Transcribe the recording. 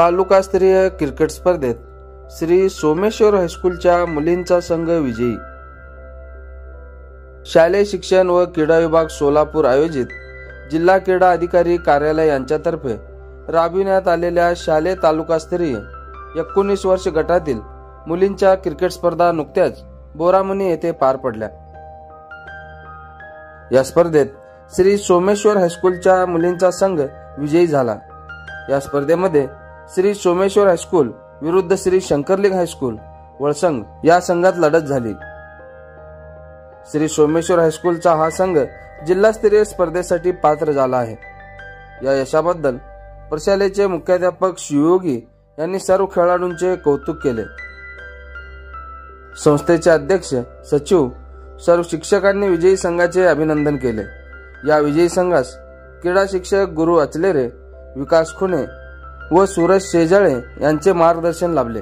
तालुकास्तरीय क्रिकेट स्पर्धेत श्री सोमेश्वर हायस्कूलच्या मुलींचा संघ विजयी। शालेय शिक्षण व क्रीडा विभाग सोलापूर आयोजित जिल्हा क्रीडा अधिकारी कार्यालय यांच्यातर्फे राबविण्यात आलेल्या शालेय तालुकास्तरीय 19 वर्ष गटातील मुलींच्या क्रिकेट स्पर्धा नुकत्याच बोरामुनी येथे पार पडल्या। या स्पर्धेत श्री सोमेश्वर हायस्कूलच्या मुलींचा संघ विजयी झाला। या स्पर्धेमध्ये श्री सोमेश्वर हायस्कूल विरुद्ध श्री शंकरलिंग हायस्कूल वळसंग या संघात लढत झाली। श्री सोमेश्वर हायस्कूलचा हा संघ जिल्हास्तरीय स्पर्धेसाठी पात्र झाला आहे। या यशाबद्दल प्रशालेचे मुख्याध्यापक शिवयोगी यांनी सर्व खेळाडूंचे कौतुक केले। संस्थेचे अध्यक्ष सचिव सर्व शिक्षकांनी विजयी संघाचे अभिनंदन केले। या विजयी संघास क्रीडा शिक्षक गुरु अचलेरे, विकास खुने व सूरज शेजाळे यांचे मार्गदर्शन लाभले।